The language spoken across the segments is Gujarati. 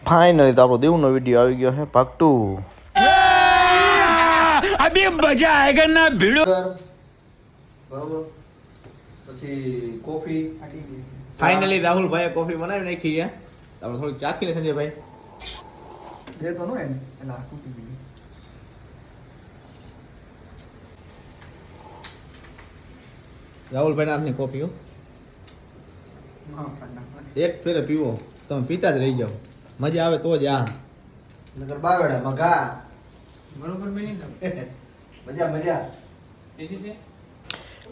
ફાઇનલી તો આપણો દેવનો વિડીયો આવી ગયો છે ભાગ 2. અભી મજા આયેગા ના ભીડો. બરોબર. પછી કોફી. ફાઇનલી રાહુલભાઈએ કોફી બનાવી નાખી છે. આપણે થોડી ચાખી લે સંજયભાઈ. દે તો નો એને એલા કુટી દીધી. રાહુલભાઈ હાથની કોફી હો. હા પાડા. એક ફેરે પીવો તમે પીતા જ રહી જાઓ. મજા આવે તો જ આ. નગર બાવડા મગા. બરોબર બેની મજા મજા.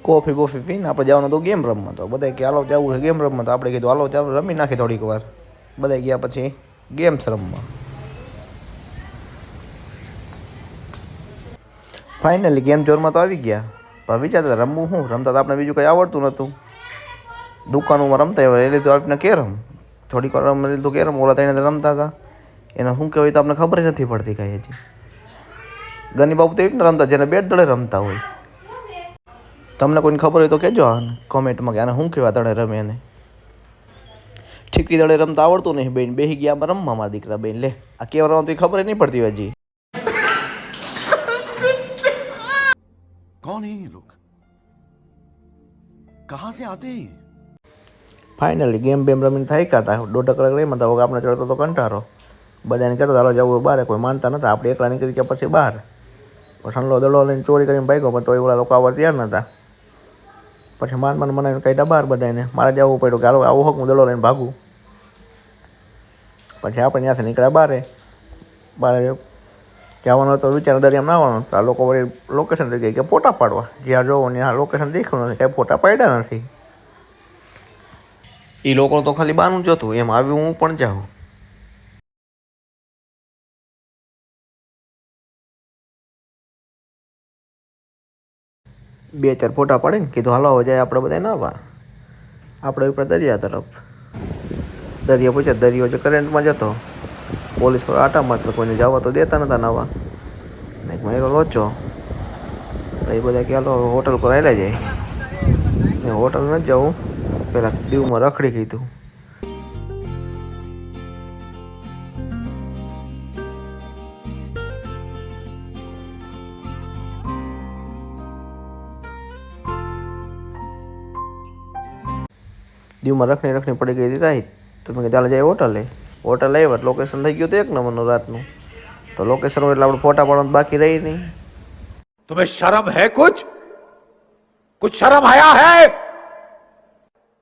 કોફી બોફી પીને આપણે જવાનું તો ગેમ રમવા. તો બધા કે હાલો જવું છે ગેમ રમવા. તો આપણે કીધું હાલો ચાલો રમી નાખી થોડીક વાર. બધા ગયા પછી ગેમ્સ રમવા. ફાઇનલી ગેમ જોરમાં તો આવી ગયા. પણ વિચારતા રમવું શું રમતા તો આપણે બીજું કંઈ આવડતું નહોતું. દુકાનોમાં રમતા એ લીધું આપણે કેરમ. થોડીક વાર રમી લીધું કેરમ. ઓલા તેને રમતા હતા એને શું કહેવાય તો આપણે ખબર નથી પડતી કાંઈ હજી. ગની બાબુ તો એવી ને રમતા જેને બેટ દળે રમતા હોય. તમને કોઈને ખબર હોય તો કહેજો કોમેન્ટમાં કે આને શું કહેવાય દળે રમે એને. ઠીકરી દળે રમતા આવડતું નહીં બેન. બેસી ગયા આમાં રમવા મારા દીકરા બેન. લે આ કેવા રમવા તો ખબર નહીં પડતી હજી. कौन है ये लोग कहाँ से आते हैं ફાઇનલી ગેમ બેમ રમીને થાય કાતા 1.5 કલાક રહીમાં તો આપણે ચડતો તો કંટારો. બધાને કહેતો હાલો જવું બહાર. કોઈ માનતા નતા. આપણે એકલા નીકળી ગયા પછી બહાર. પછી દડો લઈને ચોરી કરીને ભાગ્યો પણ તો એવડા લોકો આવવા તૈયાર નતા. પછી માન મને કાઢ્યા બહાર બધાને. મારે જવું પડ્યું કે હાલો આવું હોક હું દડો લઈને ભાગું. પછી આપણે ત્યાંથી નીકળ્યા બારે જવાનો તો વિચાર દરિયામાં નાવાનો. તો આ લોકો વળી લોકેશન થઈ ગઈ કે ફોટા પાડવા. જ્યાં જોવો ત્યાં લોકેશન દેખ્યું નથી. કાંઈ ફોટા પાડ્યા નથી. એ લોકો તો ખાલી બાનું જ હતું. એમ આવ્યું હું પણ જાઉં. બે ચાર ફોટા પાડીને કીધું હાલો હવે જાય આપણે બધા નાવા. આપણે ઉપર દરિયા તરફ. દરિયા પૂછ્યા દરિયો જે કરંટમાં જતો. પોલીસ પર આટા મારતા કોઈને જવા તો દેતા નતા નાવા. ને મારો લોચો તો એ બધા કે હાલો હોટલ પર આવેલા જાય. ને હોટલ નથી જવું પેલા દીવમાં રખડી કીધું. દીવમાં રખડી પડી ગઈ હતી રાઈટ. તો મેં ચાલે જાય હોટલે. હોટલ આવ્યા લોકેશન થઈ ગયું તો એક નંબરનું રાતનું. તો લોકેશન હોય એટલે આપણે ફોટા પાડવાનું બાકી રહી નહીં. तुम्हें शर्म है कुछ शर्म आया है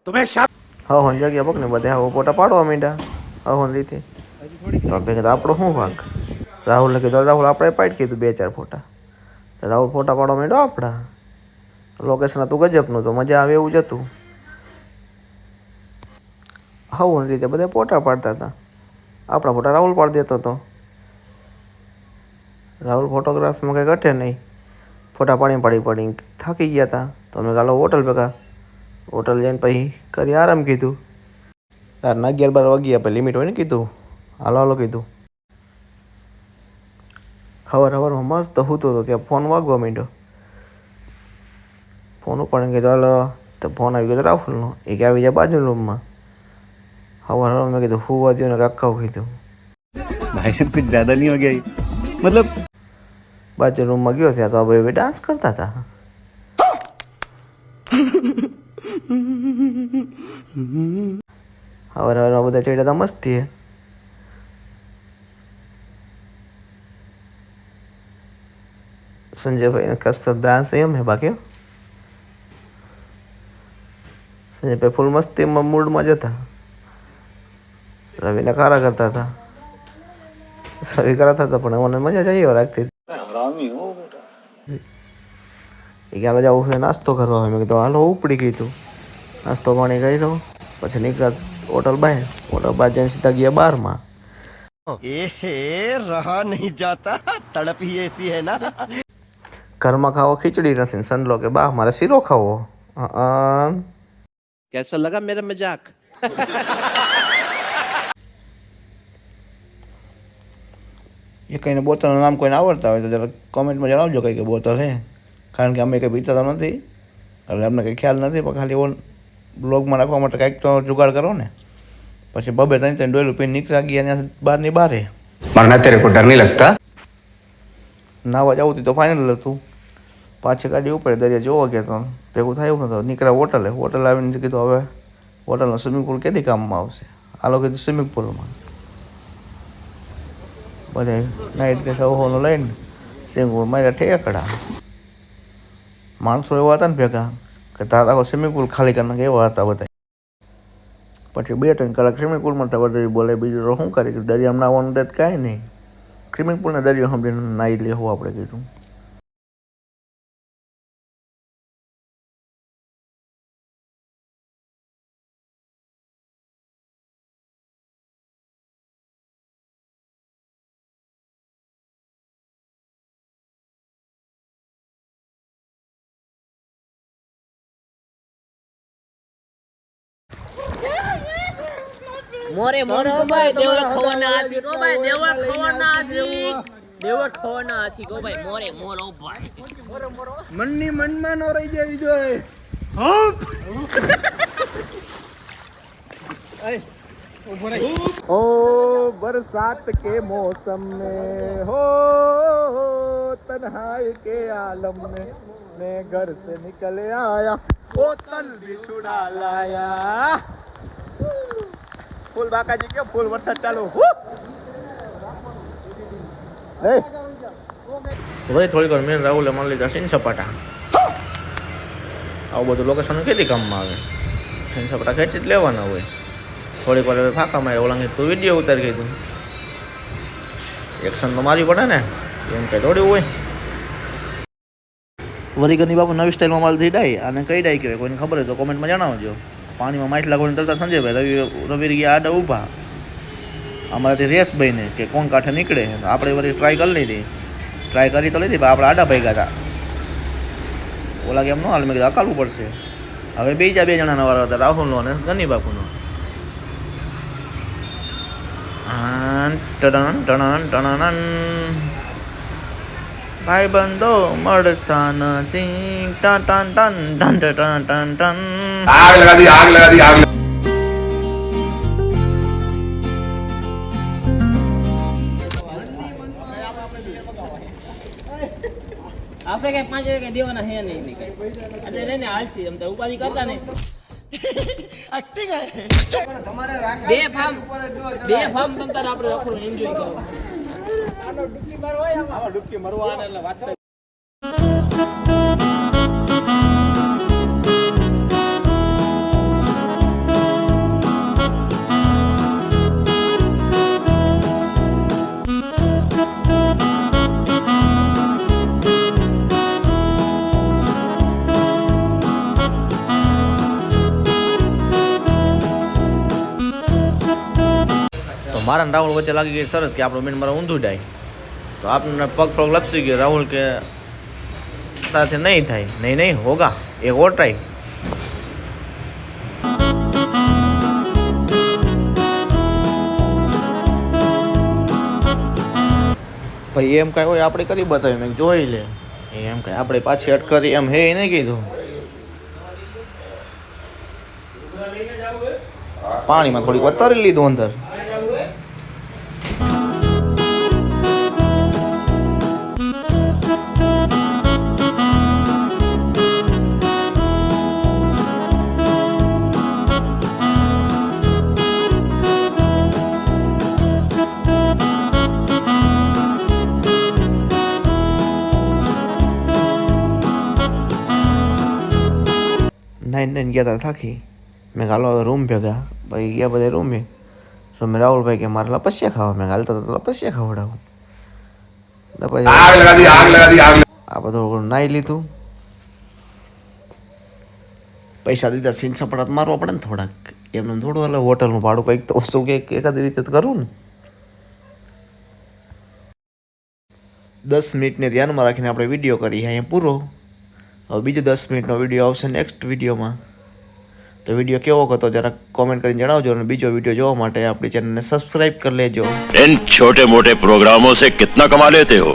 तुम्हें शर्म. હવન જગ્યા પગ ને બધા હવે ફોટા પાડવા માંડ્યા હવન રીતે. તો ભેગા આપણો શું ભાગ. રાહુલને કીધું રાહુલ આપણે પાડી કીધું 2-4 ફોટા. તો રાહુલ ફોટા પાડવા માંડ્યો આપણા. લોકેશન હતું ગજબનું. તો મજા આવે એવું જ હતું. હવન રીતે બધા ફોટા પાડતા હતા. આપણા ફોટા રાહુલ પાડી દેતો હતો. રાહુલ ફોટોગ્રાફીમાં કંઈ ઘટે નહીં. ફોટા પાડીને થાકી ગયા હતા. તો અમે ગાલો હોટલ ભેગા. હોટલ જઈને પછી કરી આરામ કીધું. રાતના 11-12 વાગ્યા પછી લિમિટ હોય ને કીધું હાલો કીધું. સવારમાં મસ્ત સૂતો હતો ત્યાં ફોન વાગવા માંડ્યો. ફોન ઉપાડીને કીધું હાલો. તો ફોન આવી ગયો રાહુલનો. એ કે આવી જાય બાજુના રૂમમાં. સવારમાં મેં કીધું હુવા દો ને કાકા કીધું. भाई साहब कुछ ज्यादा नहीं हो गया मतलब બાજુ રૂમમાં ગયો ત્યાં તો ભાઈ ડાન્સ કરતા હતા. સવારમાં બધા ચડ્યા હતા મસ્તી. સંજયભાઈ કસ્ત ડાન્સ એમ હે બાકી. સંજયભાઈ ફૂલ મસ્તીમાં મૂડમાં જતા. રવિને કારા કરતા હતા. રવિ કરાતા હતા પણ મને મજા જ આવી રાખતી. એ કે હાલો જવું છે નાસ્તો કરવા. મેં કીધું હાલો ઉપડી ગયું. નાસ્તો પાણી કરી લો પછી નીકળ્યા હોટલ બહાર જઈને સીધા ગયા બારમાં. रहा नहीं जाता तड़प ही ऐसी है ना ઘરમાં ખાવો ખીચડી નથી. સનલો કે બા મારે શીરો ખાવો. कैसा लगा मेरा मजाक એ કંઈને બોટલનું નામ કોઈને આવડતા હોય તો જરા કોમેન્ટમાં જણાવજો કઈ બોટલ હે. કારણ કે અમે કંઈ પીતા તો નથી એટલે અમને કંઈ ખ્યાલ નથી. પણ ખાલી બ્લોગમાં નાખવા માટે કંઈક તો જુગાડ કરો ને. પછી બબે ત્રણ ડોયલું પીને નીકળ્યા ગયા ત્યાં બહારની બારે. मरना तेरे को डर नहीं लगता? નાવા જવું હતું તો ફાઇનલ હતું. પાછી ગાડી ઉપર દરિયા જોવા ગયા તો ભેગું થાય એવું નતું. નીકળ્યા હોટલ આવીને કીધું હવે હોટલનો સ્વિમિંગ પુલ કેદી કામમાં આવશે. આ લોકો કીધું સ્વિમિંગ પુલમાં બધા નાઇટ કે સૌનો લઈને સ્વિમિંગ પુલ માર્યા ઠેકડા. માણસો એવા હતા ને ભેગા કે તારા આખો સ્વિમિંગ પુલ ખાલી કરી નાખે એવા હતા બધા. પછી 2-3 કલાક સ્વિમિંગ પુલમાં તો બધા બોલે બીજું તો શું કરે કે દરિયામાં નાવાનું તો કાંઈ નહીં. સ્વિમિંગ પુલને દરિયો સાંભળીને નાહી લેવું આપણે કીધું. મોરે મોરે ભાઈ દેવળ ખવાના આસી ગો ભાઈ દેવળ ખવાના આસી દેવળ ખવાના આસી ગો ભાઈ મોરે મોરો ભાઈ મનની મનમાં નો રહી જાય જોઈએ. ओ बरसात के मौसम में हो तन्हाई के आलम में मैं घर से निकल आया ओ तन भी छुड़ा लाया. फूल बाकाजी के फूल वरसाद चालू. ભાઈ થોડીક વાર મેં રાહુલે મારી લીધા સીન સપાટા. આવું બધું લોકેશન કેટલી કામમાં આવે. સીન સપાટા ખેંચી જ લેવાના હોય. થોડીક વાર ફાંકા મારે ઓલા તું વિડીયો ઉતારી કીધું એક્શન તો મારી પડે ને એમ કંઈ થોડું હોય. વરીગરની બાપુ નવી સ્ટાઇલમાં માલ થઈ ડાય અને કઈ ડાય કહેવાય કોઈને ખબર હોય તો કોમેન્ટમાં જણાવજો. પાણીમાં માછલા ગોળીને તરતા સંજયભાઈ રવિ ગયા આડા ઊભા. અમારાથી રેસ બહીને કે કોણ કાંઠે નીકળે આપણે વળી ટ્રાય કરી લીધી. ટ્રાય કરી તો લીધી પણ આપણે આડા ભાઈ હતા. ઓલા કેમ ન હાલ મેં કીધું અકાલવું પડશે. હવે બીજા 2 જણાના વાળા હતા રાહુલનો અને ગની બાપુનો. ભાઈ બંધો મળતા નથી. Ton ton ton ton ton ton ton. आग लगा दी आग लगा दी आग लगा આપણે કઈ 5 વાગે દેવાના હે નહીં એટલે રેને હાલ છે એમ તો ઉપાધિ કરતા ને બે ફાર્મ તમતાર આપણે રખડો એન્જોય કરો. આનો ડુબકી મારવા હોય આમાં ડુબકી મારવા એટલે વાત મારા ને રાહુલ વચ્ચે લાગી ગઈ શરત કે આપણો મેન મારા ઊંધું ડાય. તો આપણને પગ થોડોક લપસી ગયો. રાહુલ કે તારાથી નહીં થાય. નહીં હોગા એક ઓર ટ્રાય. ભાઈ એમ કાંઈ હોય આપણે કરી બતાવ્યું. મેં જોઈ લે એમ કાંઈ આપણે પાછી અટ કરી એમ હે નહીં કીધું. પાણીમાં થોડીક વાર તરી લીધું અંદર. નાઈન ગયા હતા થાકી. મેં ગાલો હવે રૂમ ભેગા ભાઈ ગયા બધા રૂમે. તો મેં રાહુલભાઈ કે મારે લપસ્યા ખાવા. મેં હાલતા તો લપસ્યા ખવડાવું. आग लगा दी आग लगा दी आग આ બધું નાહી લીધું. પૈસા દીધા સીન સપડાત મારવા પડે ને થોડાક. એમને થોડું એટલે હોટલનું ભાડું કંઈક તો વસ્તુ કે એકાદી રીતે તો કરવું ને. 10 મિનિટને ધ્યાનમાં રાખીને આપણે વિડીયો કરીએ અહીંયા પૂરો. હવે બીજો 10 મિનિટનો વિડીયો આવશે નેક્સ્ટ વિડીયોમાં. તો વિડીયો કેવો હતો જરા કોમેન્ટ કરીને જણાવજો. અને બીજો વિડીયો જોવા માટે આપણી ચેનલને સબસ્ક્રાઇબ કરી લેજો. इन छोटे मोटे प्रोग्रामों से कितना कमा लेते हो?